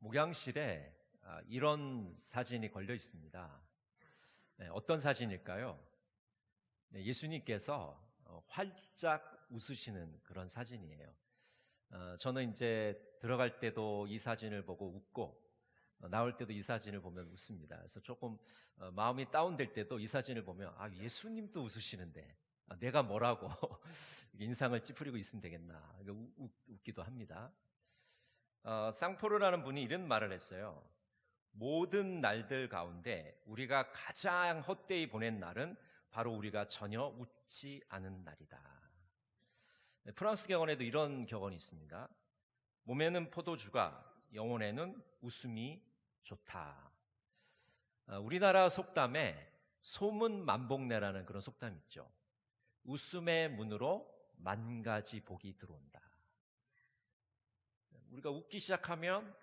목양실에 이런 사진이 걸려 있습니다. 어떤 사진일까요? 예수님께서 활짝 웃으시는 그런 사진이에요. 저는 이제 들어갈 때도 이 사진을 보고 웃고 나올 때도 이 사진을 보면 웃습니다. 그래서 조금 마음이 다운될 때도 이 사진을 보면 예수님도 웃으시는데 내가 뭐라고 인상을 찌푸리고 있으면 되겠나 웃기도 합니다. 쌍포르라는 분이 이런 말을 했어요. 모든 날들 가운데 우리가 가장 헛되이 보낸 날은 바로 우리가 전혀 웃지 않은 날이다. 프랑스 격언에도 이런 격언이 있습니다. 몸에는 포도주가, 영혼에는 웃음이 좋다. 우리나라 속담에 소문만복내라는 그런 속담이 있죠. 웃음의 문으로 만 가지 복이 들어온다. 우리가 웃기 시작하면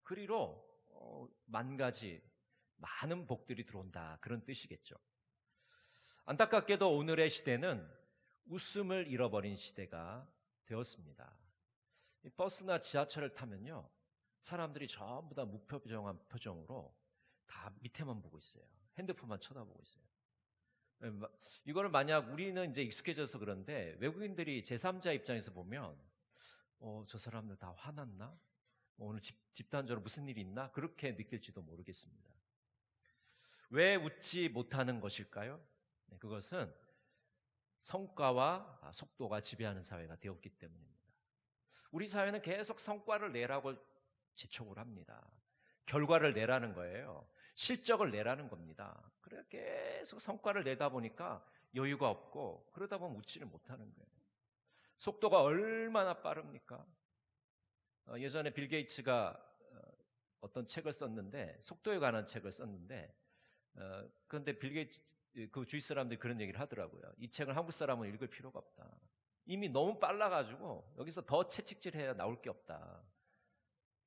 그리로 만 가지 많은 복들이 들어온다, 그런 뜻이겠죠. 안타깝게도 오늘의 시대는 웃음을 잃어버린 시대가 되었습니다. 버스나 지하철을 타면요, 사람들이 전부 다 무표정한 표정으로 다 밑에만 보고 있어요. 핸드폰만 쳐다보고 있어요. 이거를 만약 우리는 이제 익숙해져서 그런데 외국인들이 제3자 입장에서 보면 저 사람들 다 화났나? 오늘 집단적으로 무슨 일이 있나? 그렇게 느낄지도 모르겠습니다. 왜 웃지 못하는 것일까요? 그것은 성과와 속도가 지배하는 사회가 되었기 때문입니다. 우리 사회는 계속 성과를 내라고 재촉을 합니다. 결과를 내라는 거예요. 실적을 내라는 겁니다. 그래 계속 성과를 내다 보니까 여유가 없고 그러다 보면 웃지를 못하는 거예요. 속도가 얼마나 빠릅니까? 예전에 빌 게이츠가 어떤 책을 썼는데, 속도에 관한 책을 썼는데, 그런데 빌 게이츠 그 주위 사람들이 그런 얘기를 하더라고요. 이 책을 한국 사람은 읽을 필요가 없다. 이미 너무 빨라가지고 여기서 더 채찍질해야 나올 게 없다.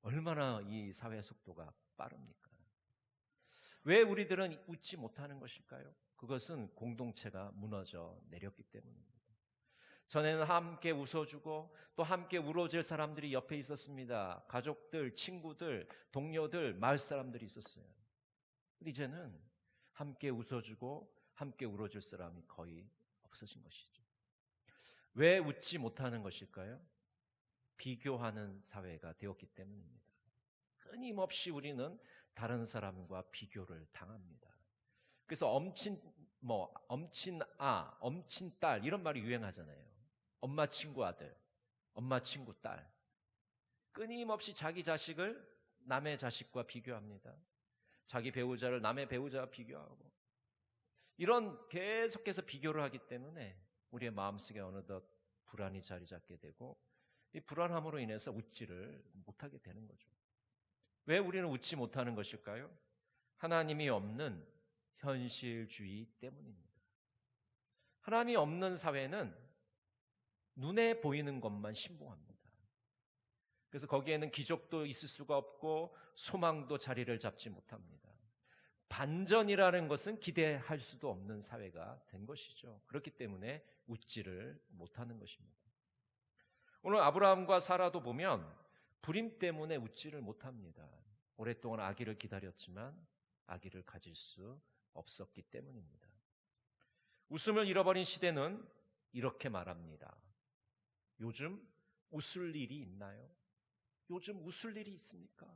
얼마나 이 사회 속도가 빠릅니까? 왜 우리들은 웃지 못하는 것일까요? 그것은 공동체가 무너져 내렸기 때문입니다. 전에는 함께 웃어주고 또 함께 울어줄 사람들이 옆에 있었습니다. 가족들, 친구들, 동료들, 마을 사람들이 있었어요. 근데 이제는 함께 웃어주고 함께 울어줄 사람이 거의 없어진 것이죠. 왜 웃지 못하는 것일까요? 비교하는 사회가 되었기 때문입니다. 끊임없이 우리는 다른 사람과 비교를 당합니다. 그래서 엄친 딸 이런 말이 유행하잖아요. 엄마 친구 아들, 엄마 친구 딸. 끊임없이 자기 자식을 남의 자식과 비교합니다. 자기 배우자를 남의 배우자와 비교하고. 이런 계속해서 비교를 하기 때문에 우리의 마음속에 어느덧 불안이 자리 잡게 되고, 이 불안함으로 인해서 웃지를 못하게 되는 거죠. 왜 우리는 웃지 못하는 것일까요? 하나님이 없는 현실주의 때문입니다. 하나님이 없는 사회는 눈에 보이는 것만 신봉합니다. 그래서 거기에는 기적도 있을 수가 없고 소망도 자리를 잡지 못합니다. 반전이라는 것은 기대할 수도 없는 사회가 된 것이죠. 그렇기 때문에 웃지를 못하는 것입니다. 오늘 아브라함과 사라도 보면 불임 때문에 웃지를 못합니다. 오랫동안 아기를 기다렸지만 아기를 가질 수 없었기 때문입니다. 웃음을 잃어버린 시대는 이렇게 말합니다. 요즘 웃을 일이 있나요? 요즘 웃을 일이 있습니까?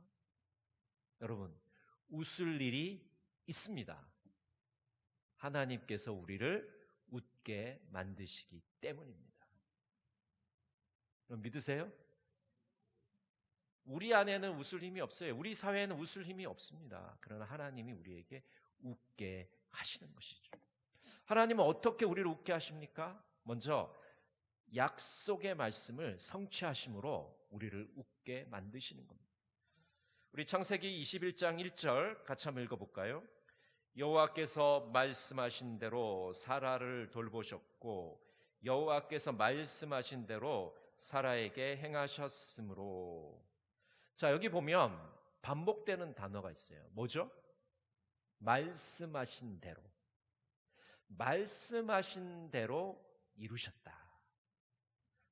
여러분, 웃을 일이 있습니다. 하나님께서 우리를 웃게 만드시기 때문입니다. 여러분 믿으세요? 우리 안에는 웃을 힘이 없어요. 우리 사회에는 웃을 힘이 없습니다. 그러나 하나님이 우리에게 웃게 하시는 것이죠. 하나님은 어떻게 우리를 웃게 하십니까? 먼저 약속의 말씀을 성취하심으로 우리를 웃게 만드시는 겁니다. 우리 창세기 21장 1절 같이 한번 읽어볼까요? 여호와께서 말씀하신 대로 사라를 돌보셨고 여호와께서 말씀하신 대로 사라에게 행하셨으므로. 자, 여기 보면 반복되는 단어가 있어요. 뭐죠? 말씀하신 대로. 말씀하신 대로 이루셨다.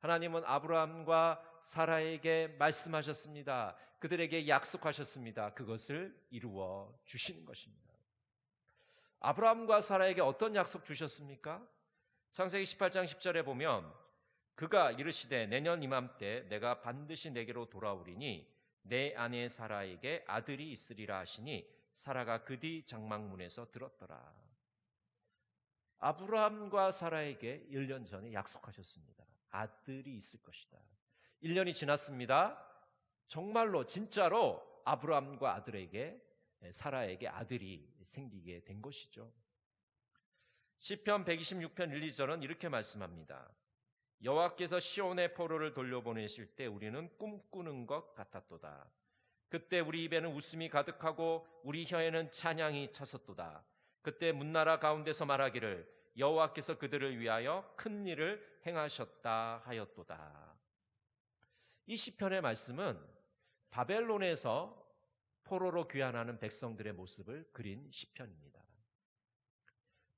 하나님은 아브라함과 사라에게 말씀하셨습니다. 그들에게 약속하셨습니다. 그것을 이루어 주시는 것입니다. 아브라함과 사라에게 어떤 약속 주셨습니까? 창세기 18장 10절에 보면 그가 이르시되 내년 이맘때 내가 반드시 내게로 돌아오리니 내 아내 사라에게 아들이 있으리라 하시니 사라가 그 뒤 장막문에서 들었더라. 아브라함과 사라에게 1년 전에 약속하셨습니다. 아들이 있을 것이다. 1년이 지났습니다. 정말로 진짜로 아브라함과 사라에게 아들이 생기게 된 것이죠. 시편 126편 1, 2절은 이렇게 말씀합니다. 여호와께서 시온의 포로를 돌려보내실 때 우리는 꿈꾸는 것 같았도다. 그때 우리 입에는 웃음이 가득하고 우리 혀에는 찬양이 찼었도다. 그때 문나라 가운데서 말하기를 여호와께서 그들을 위하여 큰 일을 행하셨다 하였도다. 이 시편의 말씀은 바벨론에서 포로로 귀환하는 백성들의 모습을 그린 시편입니다.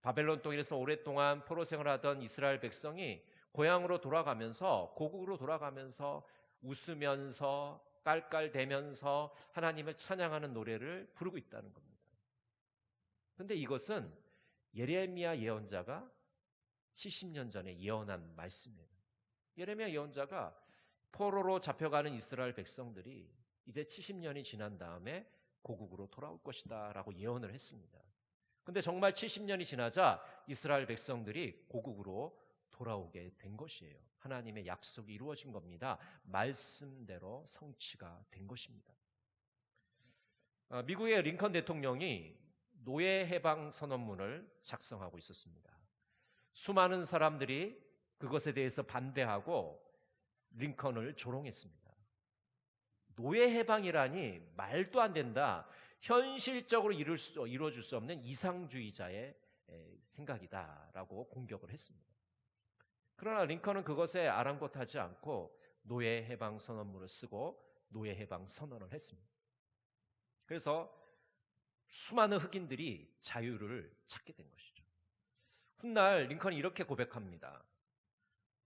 바벨론 통일에서 오랫동안 포로 생활하던 이스라엘 백성이 고향으로 돌아가면서, 고국으로 돌아가면서 웃으면서 깔깔대면서 하나님을 찬양하는 노래를 부르고 있다는 겁니다. 그런데 이것은 예레미야 예언자가 70년 전에 예언한 말씀이에요. 예레미야 예언자가 포로로 잡혀가는 이스라엘 백성들이 이제 70년이 지난 다음에 고국으로 돌아올 것이다 라고 예언을 했습니다. 그런데 정말 70년이 지나자 이스라엘 백성들이 고국으로 돌아오게 된 것이에요. 하나님의 약속이 이루어진 겁니다. 말씀대로 성취가 된 것입니다. 미국의 링컨 대통령이 노예 해방 선언문을 작성하고 있었습니다. 수많은 사람들이 그것에 대해서 반대하고 링컨을 조롱했습니다. 노예 해방이라니 말도 안 된다. 현실적으로 이루어질 수 없는 이상주의자의 생각이다라고 공격을 했습니다. 그러나 링컨은 그것에 아랑곳하지 않고 노예 해방 선언문을 쓰고 노예 해방 선언을 했습니다. 그래서 수많은 흑인들이 자유를 찾게 된 것이죠. 훗날 링컨이 이렇게 고백합니다.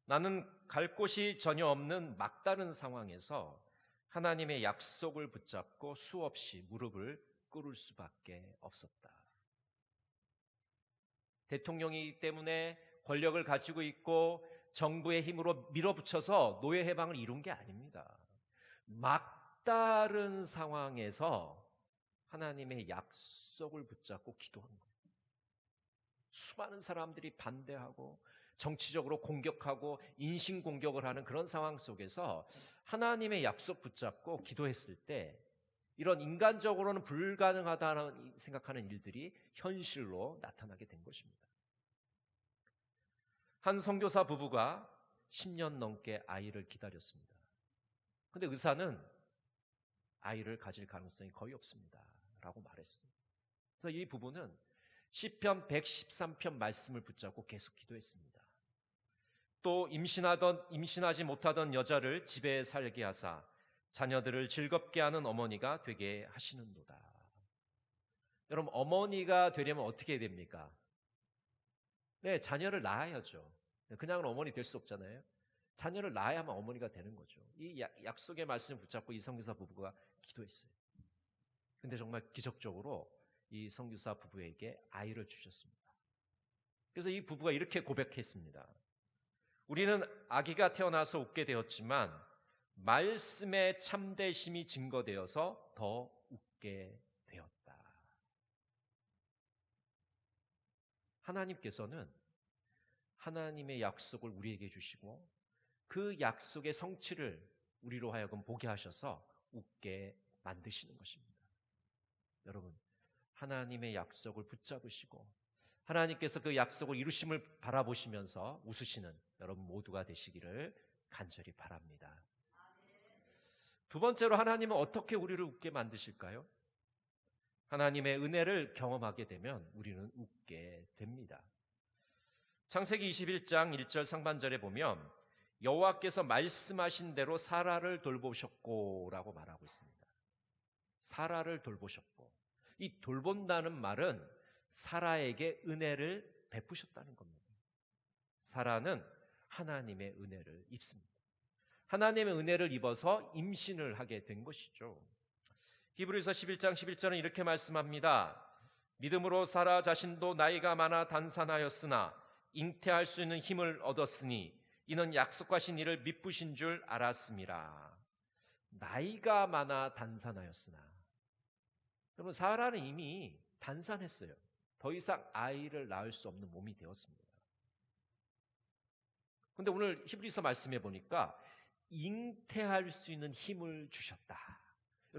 나는 갈 곳이 전혀 없는 막다른 상황에서 하나님의 약속을 붙잡고 수없이 무릎을 꿇을 수밖에 없었다. 대통령이기 때문에 권력을 가지고 있고 정부의 힘으로 밀어붙여서 노예 해방을 이룬 게 아닙니다. 막다른 상황에서 하나님의 약속을 붙잡고 기도한 거예요. 수많은 사람들이 반대하고 정치적으로 공격하고 인신공격을 하는 그런 상황 속에서 하나님의 약속 붙잡고 기도했을 때 이런 인간적으로는 불가능하다는 생각하는 일들이 현실로 나타나게 된 것입니다. 한 선교사 부부가 10년 넘게 아이를 기다렸습니다. 그런데 의사는 아이를 가질 가능성이 거의 없습니다 라고 말했어요. 그래서 이 부부는 시편 113편 말씀을 붙잡고 계속 기도했습니다. 또 임신하지 못하던 여자를 집에 살게 하사 자녀들을 즐겁게 하는 어머니가 되게 하시는도다. 여러분, 어머니가 되려면 어떻게 해야 됩니까? 네, 자녀를 낳아야죠. 그냥은 어머니 될 수 없잖아요. 자녀를 낳아야만 어머니가 되는 거죠. 이 약속의 말씀을 붙잡고 이 선교사 부부가 기도했어요. 근데 정말 기적적으로 이 선교사 부부에게 아이를 주셨습니다. 그래서 이 부부가 이렇게 고백했습니다. 우리는 아기가 태어나서 웃게 되었지만 말씀의 참되심이 증거되어서 더 웃게 되었다. 하나님께서는 하나님의 약속을 우리에게 주시고 그 약속의 성취를 우리로 하여금 보게 하셔서 웃게 만드시는 것입니다. 여러분, 하나님의 약속을 붙잡으시고 하나님께서 그 약속을 이루심을 바라보시면서 웃으시는 여러분 모두가 되시기를 간절히 바랍니다. 두 번째로 하나님은 어떻게 우리를 웃게 만드실까요? 하나님의 은혜를 경험하게 되면 우리는 웃게 됩니다. 창세기 21장 1절 상반절에 보면 여호와께서 말씀하신 대로 사라를 돌보셨고 라고 말하고 있습니다. 사라를 돌보셨고, 이 돌본다는 말은 사라에게 은혜를 베푸셨다는 겁니다. 사라는 하나님의 은혜를 입습니다. 하나님의 은혜를 입어서 임신을 하게 된 것이죠. 히브리서 11장 11절은 이렇게 말씀합니다. 믿음으로 사라 자신도 나이가 많아 단산하였으나 잉태할 수 있는 힘을 얻었으니 이는 약속하신 이를 미쁘신 줄 알았음이라. 나이가 많아 단산하였으나, 여러분, 사라는 이미 단산했어요. 더 이상 아이를 낳을 수 없는 몸이 되었습니다. 그런데 오늘 히브리서 말씀해 보니까 잉태할 수 있는 힘을 주셨다.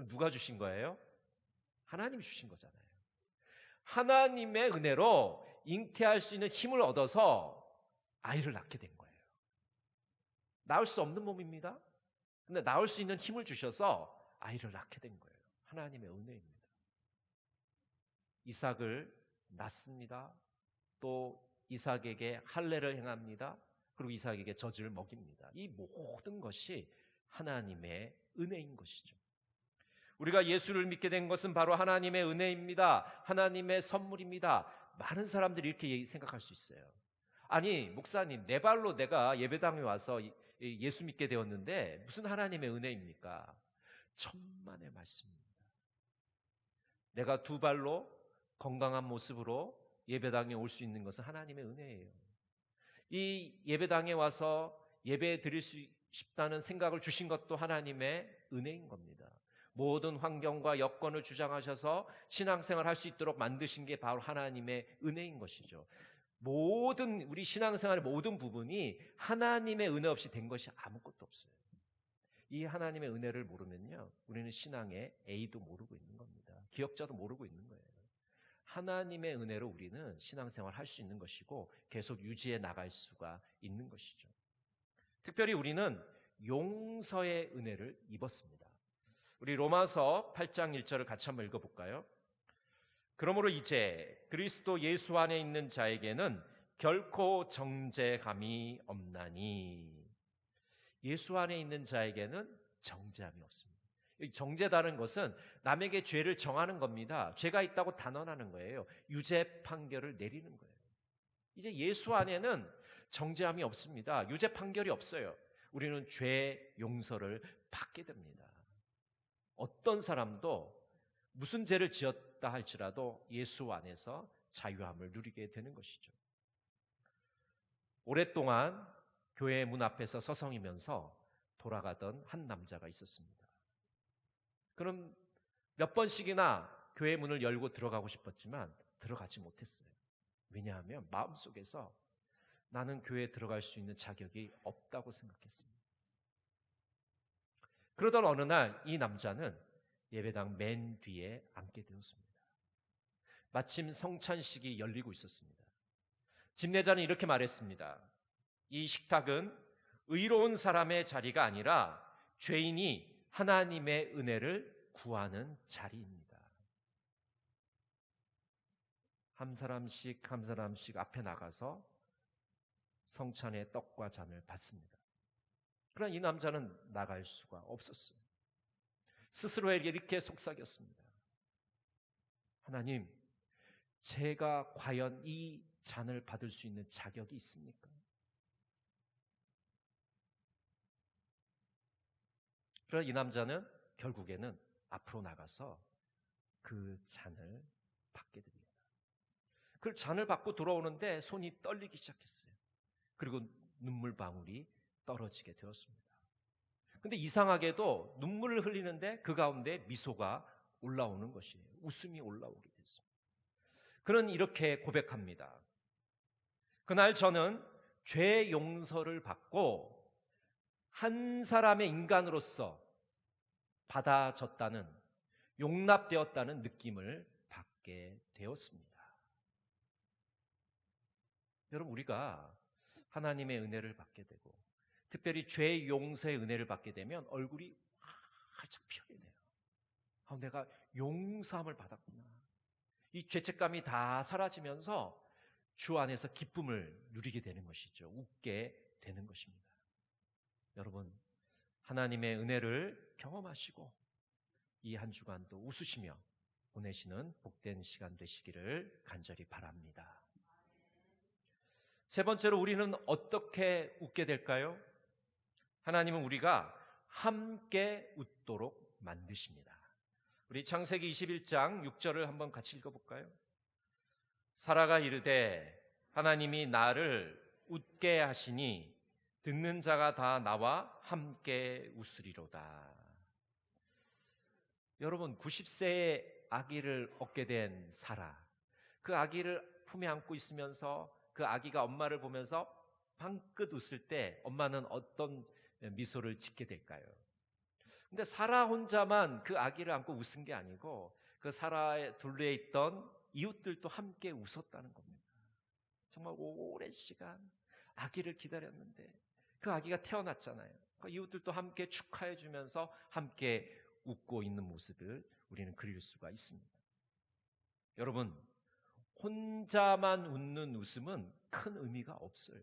누가 주신 거예요? 하나님이 주신 거잖아요. 하나님의 은혜로 잉태할 수 있는 힘을 얻어서 아이를 낳게 된 거예요. 낳을 수 없는 몸입니다. 근데 낳을 수 있는 힘을 주셔서 아이를 낳게 된 거예요. 하나님의 은혜입니다. 이삭을 낳습니다. 또 이삭에게 할례를 행합니다. 그리고 이삭에게 젖을 먹입니다. 이 모든 것이 하나님의 은혜인 것이죠. 우리가 예수를 믿게 된 것은 바로 하나님의 은혜입니다. 하나님의 선물입니다. 많은 사람들이 이렇게 생각할 수 있어요. 아니, 목사님, 내 발로 내가 예배당에 와서 예수 믿게 되었는데 무슨 하나님의 은혜입니까? 천만의 말씀입니다. 내가 두 발로 건강한 모습으로 예배당에 올 수 있는 것은 하나님의 은혜예요. 이 예배당에 와서 예배 드릴 수 싶다는 생각을 주신 것도 하나님의 은혜인 겁니다. 모든 환경과 여건을 주장하셔서 신앙생활을 할 수 있도록 만드신 게 바로 하나님의 은혜인 것이죠. 모든 우리 신앙생활의 모든 부분이 하나님의 은혜 없이 된 것이 아무것도 없어요. 이 하나님의 은혜를 모르면요, 우리는 신앙의 A도 모르고 있는 겁니다. 기억자도 모르고 있는 거예요. 하나님의 은혜로 우리는 신앙생활을 할 수 있는 것이고 계속 유지해 나갈 수가 있는 것이죠. 특별히 우리는 용서의 은혜를 입었습니다. 우리 로마서 8장 1절을 같이 한번 읽어볼까요? 그러므로 이제 그리스도 예수 안에 있는 자에게는 결코 정죄감이 없나니. 예수 안에 있는 자에게는 정죄함이 없습니다. 정죄다는 것은 남에게 죄를 정하는 겁니다. 죄가 있다고 단언하는 거예요. 유죄 판결을 내리는 거예요. 이제 예수 안에는 정죄함이 없습니다. 유죄 판결이 없어요. 우리는 죄 용서를 받게 됩니다. 어떤 사람도 무슨 죄를 지었다 할지라도 예수 안에서 자유함을 누리게 되는 것이죠. 오랫동안 교회 문 앞에서 서성이면서 돌아가던 한 남자가 있었습니다. 그럼 몇 번씩이나 교회 문을 열고 들어가고 싶었지만 들어가지 못했어요. 왜냐하면 마음속에서 나는 교회에 들어갈 수 있는 자격이 없다고 생각했습니다. 그러던 어느 날 이 남자는 예배당 맨 뒤에 앉게 되었습니다. 마침 성찬식이 열리고 있었습니다. 집례자는 이렇게 말했습니다. 이 식탁은 의로운 사람의 자리가 아니라 죄인이 하나님의 은혜를 구하는 자리입니다. 한 사람씩 한 사람씩 앞에 나가서 성찬의 떡과 잔을 받습니다. 그러나 이 남자는 나갈 수가 없었어요. 스스로에게 이렇게 속삭였습니다. 하나님, 제가 과연 이 잔을 받을 수 있는 자격이 있습니까? 그러나 이 남자는 결국에는 앞으로 나가서 그 잔을 받게 됩니다. 그 잔을 받고 돌아오는데 손이 떨리기 시작했어요. 그리고 눈물방울이 떨어지게 되었습니다. 근데 이상하게도 눈물을 흘리는데 그 가운데 미소가 올라오는 것이에요. 웃음이 올라오게 됐습니다. 그는 이렇게 고백합니다. 그날 저는 죄 용서를 받고 한 사람의 인간으로서 받아졌다는, 용납되었다는 느낌을 받게 되었습니다. 여러분, 우리가 하나님의 은혜를 받게 되고 특별히 죄 용서의 은혜를 받게 되면 얼굴이 활짝 피어내요. 내가 용서함을 받았구나. 이 죄책감이 다 사라지면서 주 안에서 기쁨을 누리게 되는 것이죠. 웃게 되는 것입니다. 여러분, 하나님의 은혜를 경험하시고 이 한 주간도 웃으시며 보내시는 복된 시간 되시기를 간절히 바랍니다. 세 번째로 우리는 어떻게 웃게 될까요? 하나님은 우리가 함께 웃도록 만드십니다. 우리 창세기 21장 6절을 한번 같이 읽어볼까요? 사라가 이르되 하나님이 나를 웃게 하시니 듣는 자가 다 나와 함께 웃으리로다. 여러분, 90세의 아기를 얻게 된 사라, 그 아기를 품에 안고 있으면서 그 아기가 엄마를 보면서 방긋 웃을 때 엄마는 어떤 미소를 짓게 될까요? 근데 사라 혼자만 그 아기를 안고 웃은 게 아니고 그 사라에 둘레에 있던 이웃들도 함께 웃었다는 겁니다. 정말 오랜 시간 아기를 기다렸는데 그 아기가 태어났잖아요. 그 이웃들도 함께 축하해 주면서 함께 웃고 있는 모습을 우리는 그릴 수가 있습니다. 여러분, 혼자만 웃는 웃음은 큰 의미가 없어요.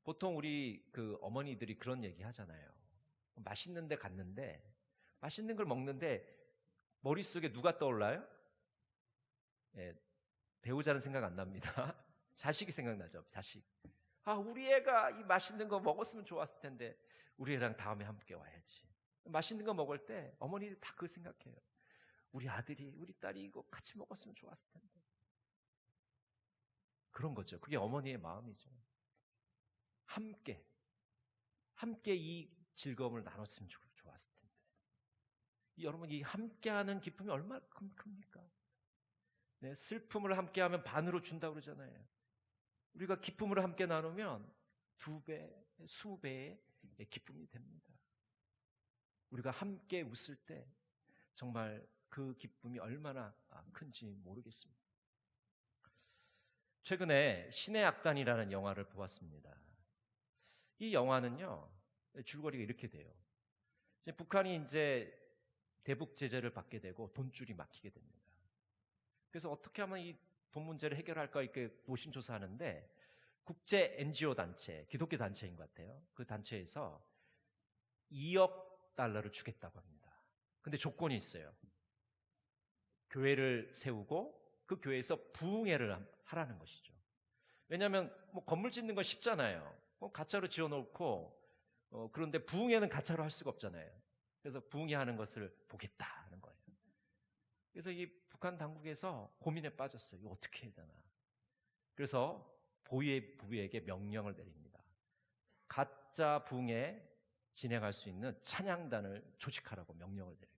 보통 우리 어머니들이 그런 얘기 하잖아요. 맛있는 데 갔는데 맛있는 걸 먹는데 머릿속에 누가 떠올라요? 예, 배우자는 생각 안 납니다. 자식이 생각나죠. 자식. 우리 애가 이 맛있는 거 먹었으면 좋았을 텐데 우리 애랑 다음에 함께 와야지. 맛있는 거 먹을 때 어머니들 다 그 생각해요. 우리 아들이, 우리 딸이 이거 같이 먹었으면 좋았을 텐데. 그런 거죠. 그게 어머니의 마음이죠. 함께 이 즐거움을 나눴으면 좋았을 텐데. 여러분, 이 함께하는 기쁨이 얼마나 큽니까? 네, 슬픔을 함께하면 반으로 준다고 그러잖아요. 우리가 기쁨을 함께 나누면 2배, 20배의 기쁨이 됩니다. 우리가 함께 웃을 때 정말 그 기쁨이 얼마나 큰지 모르겠습니다. 최근에 신의 악단이라는 영화를 보았습니다. 이 영화는요, 줄거리가 이렇게 돼요. 이제 북한이 이제 대북 제재를 받게 되고 돈줄이 막히게 됩니다. 그래서 어떻게 하면 이 돈 문제를 해결할까 이렇게 노심초사하는데 국제 NGO 단체, 기독교 단체인 것 같아요. 그 단체에서 2억 달러를 주겠다고 합니다. 근데 조건이 있어요. 교회를 세우고 그 교회에서 부흥회를 하라는 것이죠. 왜냐하면 뭐 건물 짓는 건 쉽잖아요. 가짜로 지어놓고 그런데 부흥회는 가짜로 할 수가 없잖아요. 그래서 부흥회 하는 것을 보겠다는 거예요. 그래서 이 북한 당국에서 고민에 빠졌어요. 이거 어떻게 해야 되나. 그래서 보위부에게 명령을 내립니다. 가짜 부흥회 진행할 수 있는 찬양단을 조직하라고 명령을 내려요.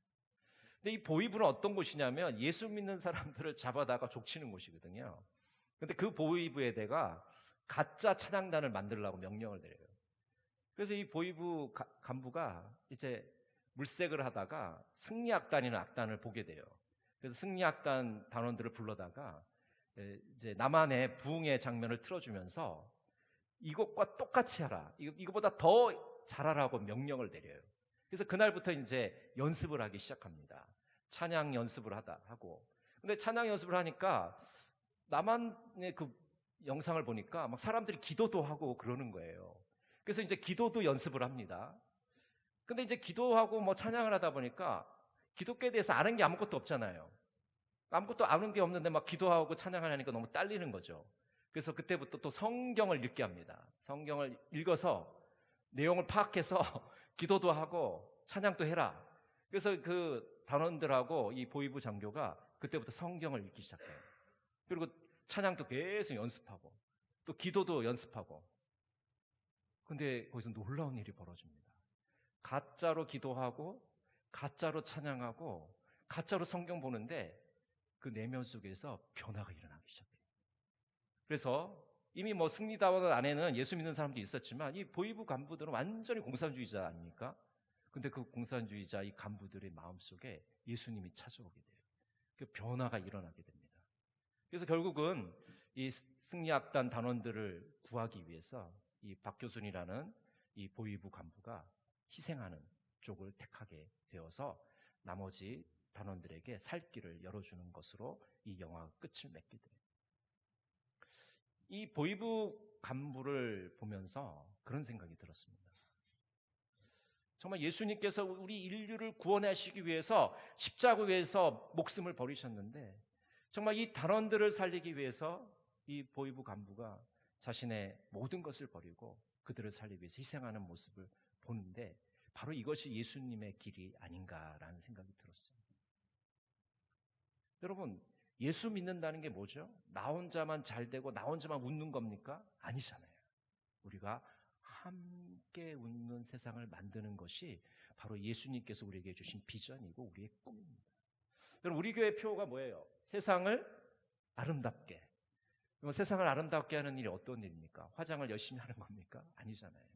근데 이 보위부는 어떤 곳이냐면 예수 믿는 사람들을 잡아다가 족치는 곳이거든요. 근데 그 보위부에다가 가짜 찬양단을 만들라고 명령을 내려요. 그래서 이 보위부 간부가 이제 물색을 하다가 승리악단이라는 악단을 보게 돼요. 그래서 승리악단 단원들을 불러다가 이제 남한의 부흥의 장면을 틀어주면서 이것과 똑같이 하라. 이거보다 더 잘하라고 명령을 내려요. 그래서 그날부터 이제 연습을 하기 시작합니다. 찬양 연습을 하고. 근데 찬양 연습을 하니까 남한의 그 영상을 보니까 막 사람들이 기도도 하고 그러는 거예요. 그래서 이제 기도도 연습을 합니다. 근데 이제 기도하고 뭐 찬양을 하다 보니까 기독교에 대해서 아는 게 아무것도 없잖아요. 아무것도 아는 게 없는데 막 기도하고 찬양을 하니까 너무 딸리는 거죠. 그래서 그때부터 또 성경을 읽게 합니다. 성경을 읽어서 내용을 파악해서 기도도 하고 찬양도 해라. 그래서 그 단원들하고 이 보위부 장교가 그때부터 성경을 읽기 시작해요. 그리고 찬양도 계속 연습하고 또 기도도 연습하고. 근데 거기서 놀라운 일이 벌어집니다. 가짜로 기도하고 가짜로 찬양하고 가짜로 성경 보는데 그 내면 속에서 변화가 일어나기 시작해요. 그래서 이미 뭐 승리다원 안에는 예수 믿는 사람도 있었지만 이 보위부 간부들은 완전히 공산주의자 아닙니까? 근데 그 공산주의자 이 간부들의 마음속에 예수님이 찾아오게 돼요. 그 변화가 일어나게 됩니다. 그래서 결국은 이 승리악단 단원들을 구하기 위해서 이 박교순이라는 이 보위부 간부가 희생하는 쪽을 택하게 되어서 나머지 단원들에게 살 길을 열어주는 것으로 이 영화가 끝을 맺게 돼요. 이 보위부 간부를 보면서 그런 생각이 들었습니다. 정말 예수님께서 우리 인류를 구원하시기 위해서 십자가에서 목숨을 버리셨는데 정말 이 단원들을 살리기 위해서 이 보위부 간부가 자신의 모든 것을 버리고 그들을 살리기 위해서 희생하는 모습을 보는데 바로 이것이 예수님의 길이 아닌가라는 생각이 들었어요. 여러분, 예수 믿는다는 게 뭐죠? 나 혼자만 잘 되고 나 혼자만 웃는 겁니까? 아니잖아요. 우리가 함께 웃는 세상을 만드는 것이 바로 예수님께서 우리에게 주신 비전이고 우리의 꿈입니다. 여러분, 우리 교회 표어가 뭐예요? 세상을 아름답게. 그럼 세상을 아름답게 하는 일이 어떤 일입니까? 화장을 열심히 하는 겁니까? 아니잖아요.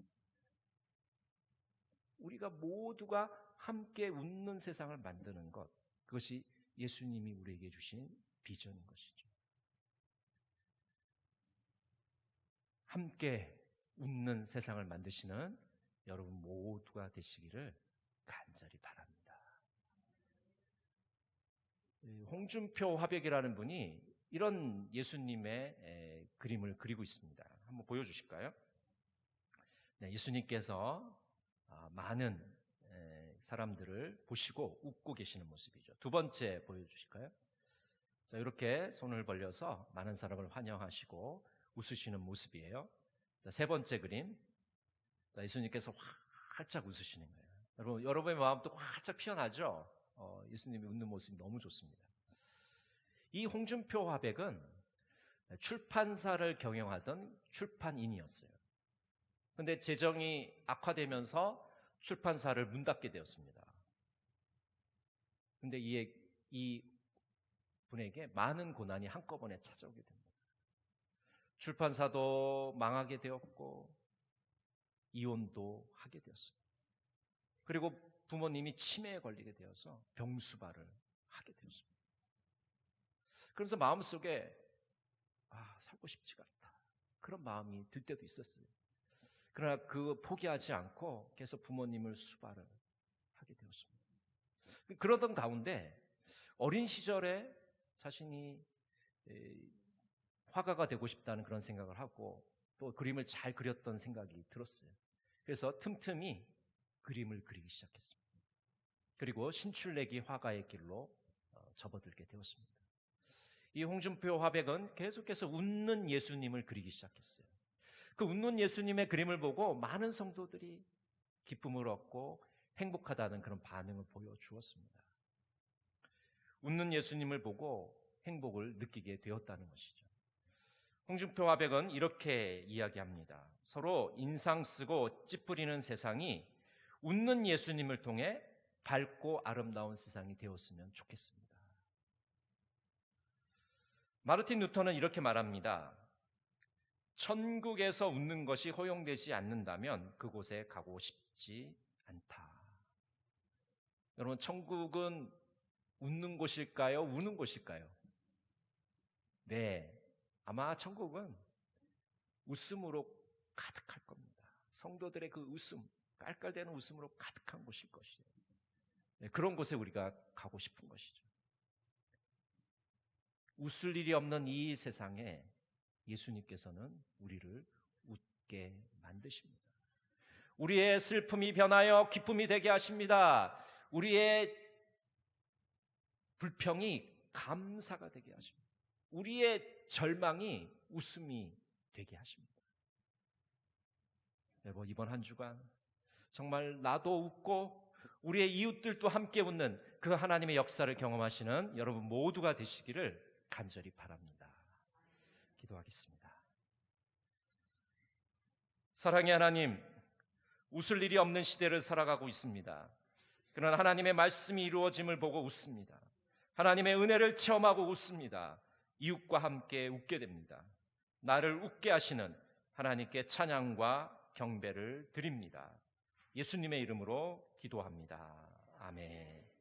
우리가 모두가 함께 웃는 세상을 만드는 것, 그것이 예수님이 우리에게 주신 비전인 것이죠. 함께 웃는 세상을 만드시는 여러분 모두가 되시기를 간절히 바랍니다. 홍준표 화백이라는 분이 이런 예수님의 그림을 그리고 있습니다. 한번 보여주실까요? 네, 예수님께서 많은 사람들을 보시고 웃고 계시는 모습이죠. 두 번째 보여주실까요? 자, 이렇게 손을 벌려서 많은 사람을 환영하시고 웃으시는 모습이에요. 자, 세 번째 그림. 자, 예수님께서 활짝 웃으시는 거예요. 여러분의 마음도 활짝 피어나죠? 예수님이 웃는 모습이 너무 좋습니다. 이 홍준표 화백은 출판사를 경영하던 출판인이었어요. 그런데 재정이 악화되면서 출판사를 문 닫게 되었습니다. 그런데 이 분에게 많은 고난이 한꺼번에 찾아오게 됩니다. 출판사도 망하게 되었고 이혼도 하게 되었어요. 그리고 부모님이 치매에 걸리게 되어서 병수발을 하게 되었습니다. 그러면서 마음속에 살고 싶지가 않다. 그런 마음이 들 때도 있었어요. 그러나 그 포기하지 않고 계속 부모님을 수발을 하게 되었습니다. 그러던 가운데 어린 시절에 자신이 화가가 되고 싶다는 그런 생각을 하고 또 그림을 잘 그렸던 생각이 들었어요. 그래서 틈틈이 그림을 그리기 시작했습니다. 그리고 신출내기 화가의 길로 접어들게 되었습니다. 이 홍준표 화백은 계속해서 웃는 예수님을 그리기 시작했어요. 그 웃는 예수님의 그림을 보고 많은 성도들이 기쁨을 얻고 행복하다는 그런 반응을 보여주었습니다. 웃는 예수님을 보고 행복을 느끼게 되었다는 것이죠. 홍준표 화백은 이렇게 이야기합니다. 서로 인상 쓰고 찌푸리는 세상이 웃는 예수님을 통해 밝고 아름다운 세상이 되었으면 좋겠습니다. 마르틴 루터는 이렇게 말합니다. 천국에서 웃는 것이 허용되지 않는다면 그곳에 가고 싶지 않다. 여러분, 천국은 웃는 곳일까요? 우는 곳일까요? 네, 아마 천국은 웃음으로 가득할 겁니다. 성도들의 그 웃음, 깔깔대는 웃음으로 가득한 곳일 것이죠. 네, 그런 곳에 우리가 가고 싶은 것이죠. 웃을 일이 없는 이 세상에 예수님께서는 우리를 웃게 만드십니다. 우리의 슬픔이 변하여 기쁨이 되게 하십니다. 우리의 불평이 감사가 되게 하십니다. 우리의 절망이 웃음이 되게 하십니다. 여러분, 이번 한 주간 정말 나도 웃고 우리의 이웃들도 함께 웃는 그 하나님의 역사를 경험하시는 여러분 모두가 되시기를 간절히 바랍니다. 기도하겠습니다. 사랑의 하나님, 웃을 일이 없는 시대를 살아가고 있습니다. 그러나 하나님의 말씀이 이루어짐을 보고 웃습니다. 하나님의 은혜를 체험하고 웃습니다. 이웃과 함께 웃게 됩니다. 나를 웃게 하시는 하나님께 찬양과 경배를 드립니다. 예수님의 이름으로 기도합니다. 아멘.